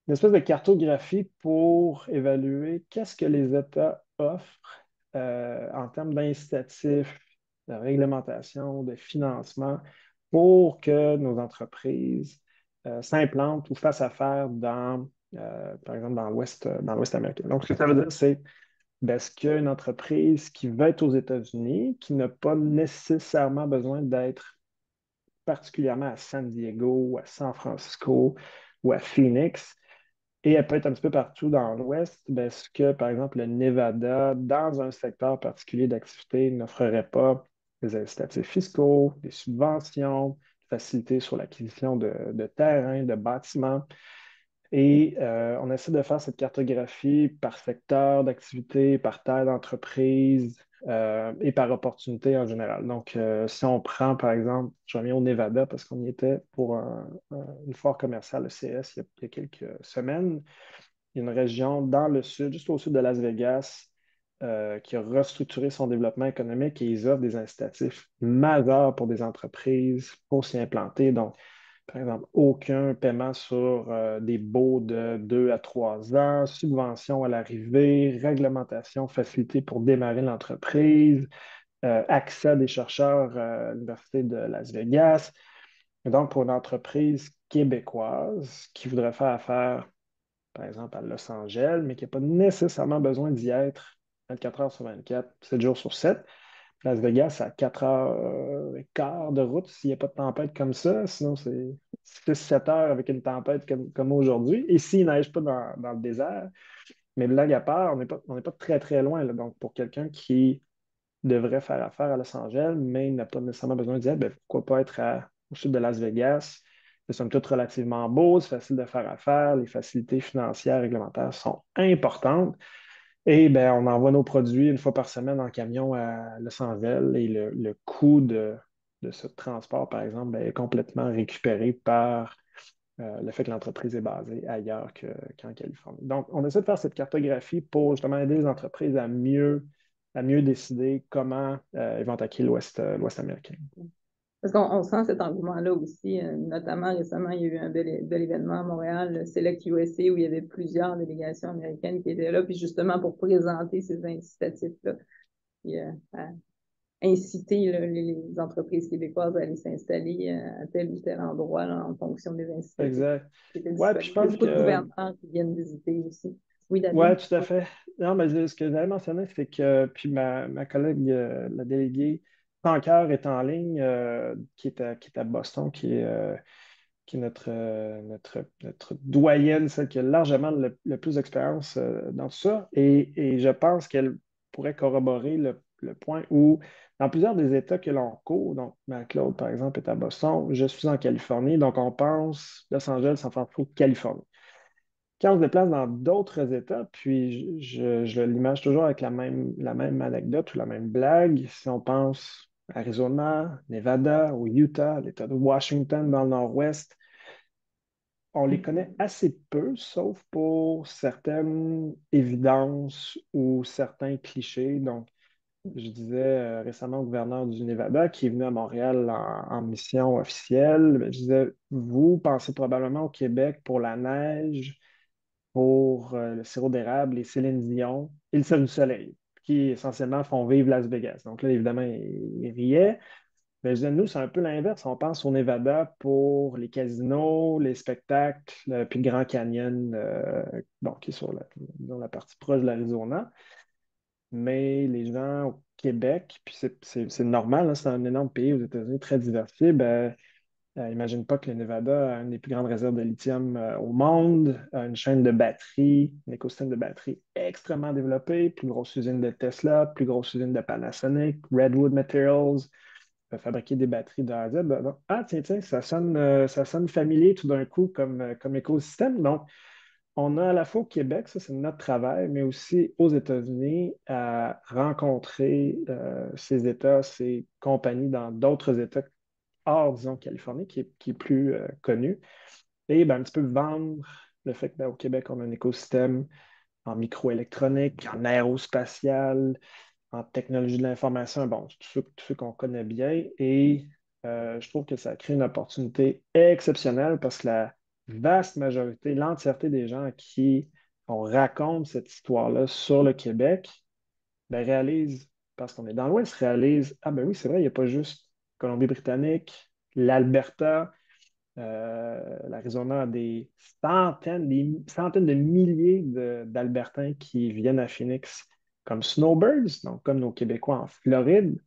une espèce de cartographie pour évaluer qu'est-ce que les États offrent en termes d'incitatifs, de réglementation, de financement pour que nos entreprises s'implantent ou fassent affaire par exemple, dans l'Ouest américain. Donc, ce que ça veut dire, c'est ben, est-ce qu'il y a une entreprise qui va être aux États-Unis, qui n'a pas nécessairement besoin d'être particulièrement à San Diego, ou à San Francisco ou à Phoenix, et elle peut être un petit peu partout dans l'Ouest, ben, est-ce que, par exemple, le Nevada, dans un secteur particulier d'activité, n'offrirait pas des incitatifs fiscaux, des subventions, des facilités sur l'acquisition de terrains, de bâtiments? Et on essaie de faire cette cartographie par secteur d'activité, par taille d'entreprise et par opportunité en général. Donc, si on prend, par exemple, je reviens au Nevada parce qu'on y était pour une foire commerciale ECS il y a quelques semaines. Il y a une région dans le sud, juste au sud de Las Vegas, qui a restructuré son développement économique et ils offrent des incitatifs majeurs pour des entreprises pour s'y implanter. Donc, par exemple, aucun paiement sur des baux de 2 à 3 ans, subvention à l'arrivée, réglementation facilitée pour démarrer l'entreprise, accès à des chercheurs à l'Université de Las Vegas. Et donc, pour une entreprise québécoise qui voudrait faire affaire, par exemple, à Los Angeles, mais qui n'a pas nécessairement besoin d'y être 24 heures sur 24, 7 jours sur 7, Las Vegas, c'est à 4 heures et quart de route s'il n'y a pas de tempête comme ça. Sinon, c'est 6-7 heures avec une tempête comme aujourd'hui. Et s'il ne neige pas dans le désert, Mais blague à part, on n'est pas très, très loin, là. Donc, pour quelqu'un qui devrait faire affaire à Los Angeles, mais n'a pas nécessairement besoin de dire, ben, pourquoi pas être au sud de Las Vegas? C'est somme toute relativement beau, c'est facile de faire affaire, les facilités financières, réglementaires sont importantes. Et ben, on envoie nos produits une fois par semaine en camion à Los Angeles et le coût de ce transport, par exemple, ben, est complètement récupéré par le fait que l'entreprise est basée ailleurs qu'en Californie. Donc, on essaie de faire cette cartographie pour justement aider les entreprises à mieux décider comment ils vont attaquer l'Ouest américain. Parce qu'on sent cet engouement-là aussi, notamment récemment, il y a eu un bel événement à Montréal, le Select USA, où il y avait plusieurs délégations américaines qui étaient là, puis justement pour présenter ces incitatifs-là, puis à inciter là, les entreprises québécoises à aller s'installer à tel ou tel endroit là, en fonction des incitatifs Exact. qui étaient Ouais, puis je disponibles. Il y a pense beaucoup de que gouverneurs qui viennent visiter aussi. Oui, ouais, David? tout à fait. Non, mais ce que j'avais mentionné, c'est que puis ma collègue, la déléguée, Francoeur est en ligne, qui est à Boston, qui est notre doyenne, celle qui a largement le plus d'expérience dans tout ça. Et je pense qu'elle pourrait corroborer le point où, dans plusieurs des États que l'on court, donc Claude, par exemple, est à Boston, je suis en Californie, donc on pense Los Angeles, San Francisco, Californie. Quand on se déplace dans d'autres États, puis je l'image toujours avec la même anecdote ou la même blague, si on pense Arizona, Nevada ou Utah, l'État de Washington dans le nord-ouest, on les connaît assez peu, sauf pour certaines évidences ou certains clichés. Donc, je disais récemment au gouverneur du Nevada qui est venu à Montréal en mission officielle, je disais, vous pensez probablement au Québec pour la neige, pour le sirop d'érable, les Céline Dion et le Cirque du Soleil, qui essentiellement font vivre Las Vegas. Donc là, évidemment, il riait. Mais je disais, nous, c'est un peu l'inverse. On pense au Nevada pour les casinos, les spectacles, puis le Grand Canyon, bon, qui est sur disons, la partie proche de l'Arizona. Mais les gens au Québec, puis c'est normal, hein, c'est un énorme pays aux États-Unis très diversifié, ben, imagine pas que le Nevada a une des plus grandes réserves de lithium au monde, a une chaîne de batteries, un écosystème de batteries extrêmement développé, plus grosse usine de Tesla, plus grosse usine de Panasonic, Redwood Materials, fabriquer des batteries de A à Z. Donc, ah, tiens, ça sonne familier tout d'un coup comme écosystème. Donc, on a à la fois au Québec, ça c'est notre travail, mais aussi aux États-Unis à rencontrer ces États, ces compagnies dans d'autres États hors, disons, Californie, qui est plus connu, et ben, un petit peu vendre le fait qu'au Québec, on a un écosystème en microélectronique, en aérospatial, en technologie de l'information, bon, tout ce qu'on connaît bien. Et je trouve que ça crée une opportunité exceptionnelle parce que la vaste majorité, l'entièreté des gens à qui on raconte cette histoire-là sur le Québec, ben, réalisent, parce qu'on est dans l'Ouest, réalisent, ah ben oui, c'est vrai, il n'y a pas juste Colombie-Britannique, l'Alberta, l'Arizona a des centaines de milliers d'Albertains qui viennent à Phoenix comme snowbirds, donc comme nos Québécois en Floride.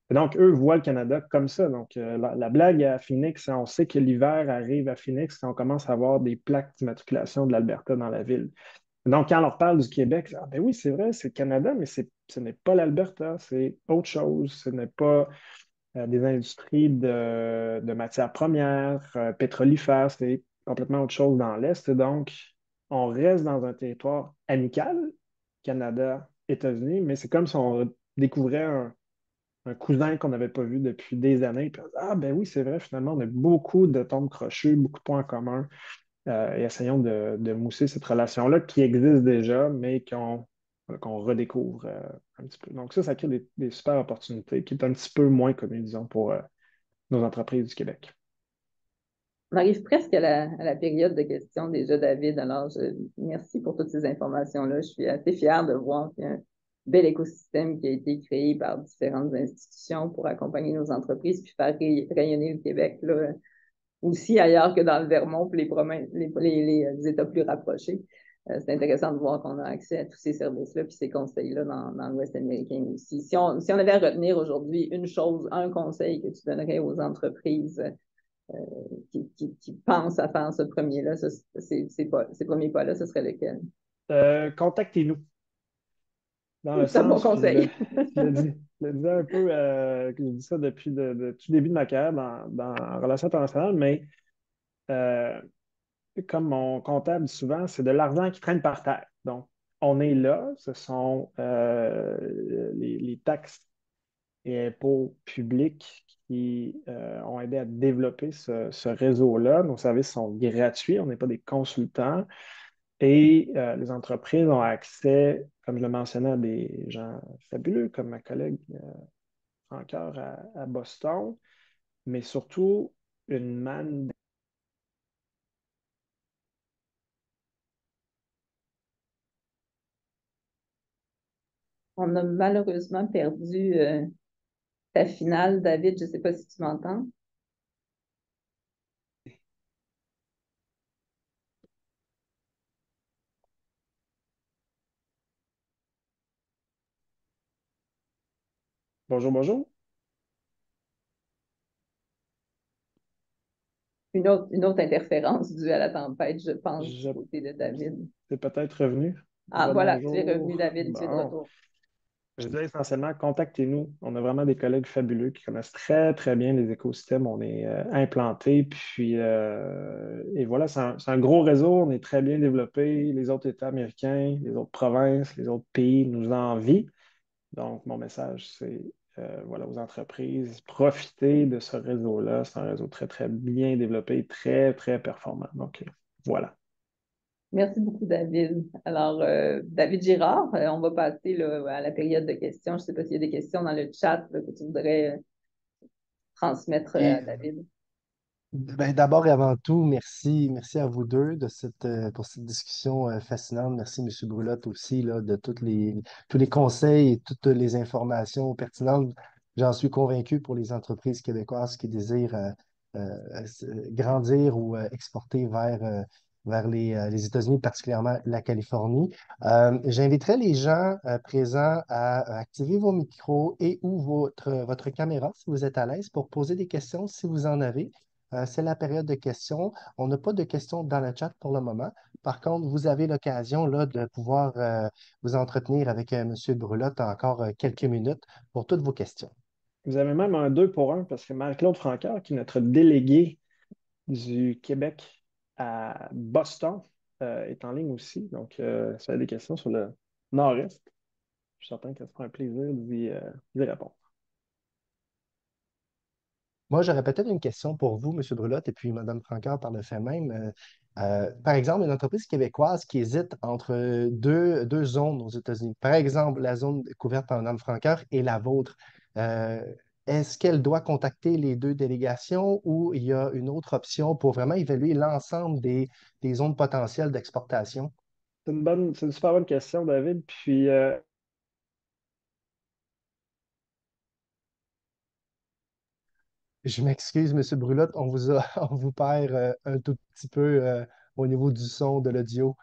Et donc, eux voient le Canada comme ça. Donc, la blague à Phoenix, on sait que l'hiver arrive à Phoenix quand on commence à avoir des plaques d'immatriculation de l'Alberta dans la ville. Donc, quand on leur parle du Québec, ah ben oui, c'est vrai, c'est le Canada, mais ce n'est pas l'Alberta, c'est autre chose. Ce n'est pas des industries de matières premières, pétrolifères, c'est complètement autre chose dans l'Est. Donc, on reste dans un territoire amical, Canada, États-Unis, mais c'est comme si on découvrait un cousin qu'on n'avait pas vu depuis des années. Puis, ah ben oui, c'est vrai, finalement, on a beaucoup de tombes crochues, beaucoup de points communs. Et essayons de mousser cette relation-là qui existe déjà, mais qu'on redécouvre un petit peu. Donc ça crée des super opportunités qui est un petit peu moins connu, disons, pour nos entreprises du Québec. On arrive presque à la période de questions déjà, David. Alors, merci pour toutes ces informations-là. Je suis assez fière de voir qu'il y a un bel écosystème qui a été créé par différentes institutions pour accompagner nos entreprises puis faire rayonner le Québec là, aussi ailleurs que dans le Vermont puis les États plus rapprochés. C'est intéressant de voir qu'on a accès à tous ces services-là puis ces conseils-là dans l'Ouest américain aussi. Si on avait à retenir aujourd'hui une chose, un conseil que tu donnerais aux entreprises qui pensent à faire ce premier-là, ces premiers pas-là, ce serait lequel? Contactez-nous. Dans le C'est un bon sens, puis conseil. je le dis un peu, que je dis ça depuis le tout début de ma carrière dans relations internationales, mais euh, comme mon comptable dit souvent, c'est de l'argent qui traîne par terre. Donc, on est là, ce sont les taxes et impôts publics qui ont aidé à développer ce réseau-là. Nos services sont gratuits, on n'est pas des consultants. Et les entreprises ont accès, comme je le mentionnais, à des gens fabuleux, comme ma collègue Francoeur à Boston, mais surtout une manne. On a malheureusement perdu ta finale, David. Je ne sais pas si tu m'entends. Bonjour, bonjour. Une autre interférence due à la tempête, je pense, du Je- côté de David. C'est peut-être revenu. Ah, voilà, tu es revenu, Rebonjour. David, tu es de Bon. retour. Je disais essentiellement, contactez-nous. On a vraiment des collègues fabuleux qui connaissent très, très bien les écosystèmes. On est implantés. Puis, et voilà, c'est un gros réseau. On est très bien développé. Les autres États américains, les autres provinces, les autres pays nous envient. Donc, mon message, c'est voilà, aux entreprises, profitez de ce réseau-là. C'est un réseau très, très bien développé, très, très performant. Donc, voilà. Merci beaucoup, David. Alors, David Girard, on va passer là, à la période de questions. Je ne sais pas s'il y a des questions dans le chat là, que tu voudrais transmettre à Et David. ben, d'abord et avant tout, merci à vous deux pour cette discussion fascinante. Merci, M. Brulotte, aussi, là, de tous les conseils et toutes les informations pertinentes. J'en suis convaincu pour les entreprises québécoises qui désirent grandir ou exporter vers les États-Unis, particulièrement la Californie. J'inviterai les gens présents à activer vos micros et ou votre caméra si vous êtes à l'aise pour poser des questions si vous en avez. C'est la période de questions. On n'a pas de questions dans le chat pour le moment. Par contre, vous avez l'occasion là, de pouvoir vous entretenir avec M. Brulotte encore quelques minutes pour toutes vos questions. Vous avez même un 2 pour un parce que Marie-Claude Francoeur, qui est notre déléguée du Québec à Boston, est en ligne aussi. Donc, si vous avez des questions sur le nord-est, je suis certain qu'elle se fera un plaisir d'y répondre. Moi, j'aurais peut-être une question pour vous, M. Brulotte, et puis Mme Francaire par le fait même. Par exemple, une entreprise québécoise qui hésite entre deux zones aux États-Unis. Par exemple, la zone couverte par Mme Francaire et la vôtre. Euh, Est-ce qu'elle doit contacter les deux délégations ou il y a une autre option pour vraiment évaluer l'ensemble des zones potentielles d'exportation? C'est une super bonne question, David. Puis, Je m'excuse, M. Brulotte, on vous perd un tout petit peu au niveau du son, de l'audio.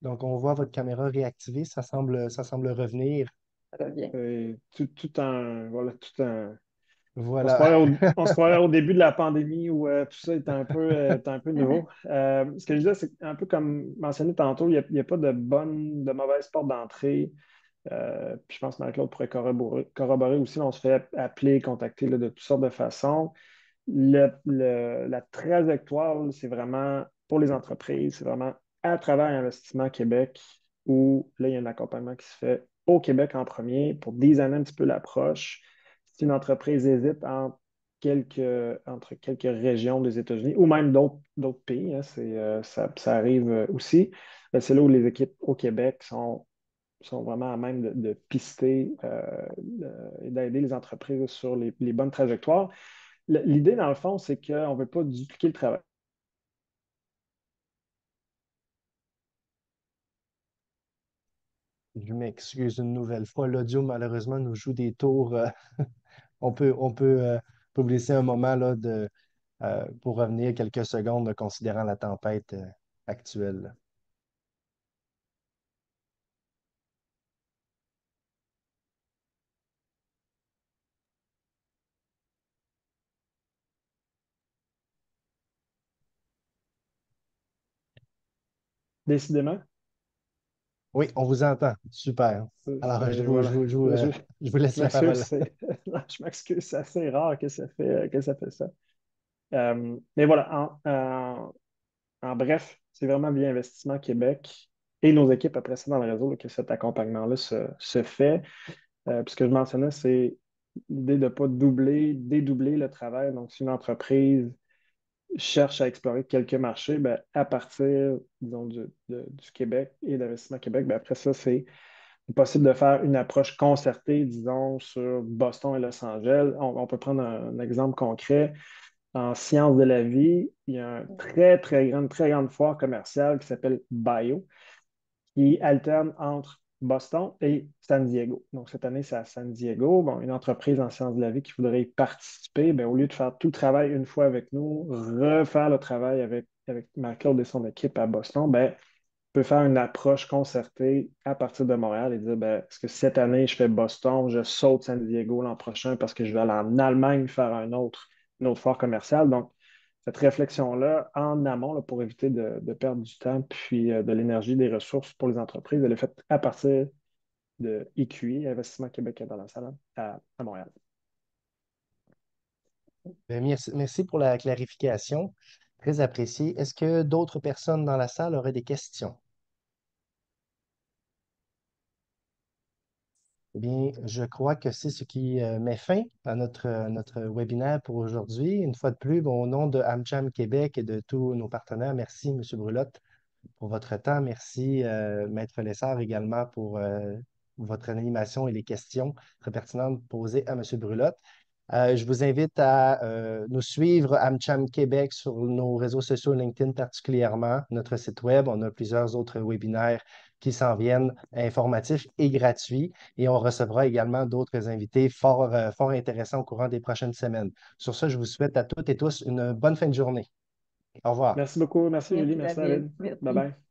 Donc, on voit votre caméra réactivée, ça semble revenir. Ça revient. voilà, Voilà. on se croirait au début de la pandémie où tout ça était un peu nouveau. Ce que je disais, c'est un peu comme mentionné tantôt, il n'y a pas de mauvaise porte d'entrée. Puis je pense que Marie-Claude pourrait corroborer aussi. On se fait appeler, contacter là, de toutes sortes de façons. La trajectoire, là, c'est vraiment pour les entreprises, c'est vraiment à travers Investissement Québec où là, il y a un accompagnement qui se fait au Québec en premier pour designer un petit peu l'approche. Si une entreprise hésite entre quelques régions des États-Unis ou même d'autres pays, hein, ça arrive aussi, c'est là où les équipes au Québec sont vraiment à même de pister et d'aider les entreprises sur les bonnes trajectoires. L'idée, dans le fond, c'est qu'on ne veut pas dupliquer le travail. Je m'excuse une nouvelle fois. L'audio, malheureusement, nous joue des tours. On peut peux vous laisser un moment là, pour revenir quelques secondes, considérant la tempête actuelle. Décidément. Oui, on vous entend. Super. Alors, Voilà. je vous laisse Je la m'excuse, parole. non, je m'excuse, c'est assez rare que ça fait ça. Mais voilà, en bref, c'est vraiment via Investissement Québec et nos équipes après ça dans le réseau là, que cet accompagnement-là se fait. Puis ce que je mentionnais, c'est l'idée de ne pas dédoubler le travail. Donc, si une entreprise cherche à explorer quelques marchés, ben, à partir, disons, du Québec et d'Investissement Québec, ben, après ça, c'est possible de faire une approche concertée, disons, sur Boston et Los Angeles. On peut prendre un exemple concret. En sciences de la vie, il y a une très grande foire commerciale qui s'appelle Bio, qui alterne entre Boston et San Diego. Donc, cette année, c'est à San Diego. Bon, une entreprise en sciences de la vie qui voudrait y participer, bien, au lieu de faire tout le travail une fois avec nous, refaire le travail avec Marc-Claude et son équipe à Boston, bien, peut faire une approche concertée à partir de Montréal et dire, ben, est-ce que cette année, je fais Boston, je saute San Diego l'an prochain parce que je vais aller en Allemagne faire une autre foire commerciale. Donc, cette réflexion-là en amont là, pour éviter de perdre du temps puis de l'énergie, des ressources pour les entreprises, elle est faite à partir de IQI, Investissement Québec International, à Montréal. Merci pour la clarification. Très apprécié. Est-ce que d'autres personnes dans la salle auraient des questions? Eh bien, je crois que c'est ce qui met fin à notre webinaire pour aujourd'hui. Une fois de plus, bon, au nom de AmCham Québec et de tous nos partenaires, merci, M. Brulotte, pour votre temps. Merci, Maître Lessard, également pour votre animation et les questions très pertinentes posées à M. Brulotte. Je vous invite à nous suivre, AmCham Québec, sur nos réseaux sociaux, LinkedIn particulièrement, notre site web. On a plusieurs autres webinaires qui s'en viennent, informatifs et gratuits. Et on recevra également d'autres invités fort intéressants au courant des prochaines semaines. Sur ce, je vous souhaite à toutes et tous une bonne fin de journée. Au revoir. Merci beaucoup. Merci Julie. Merci, Merci David. David. Bye Merci. bye.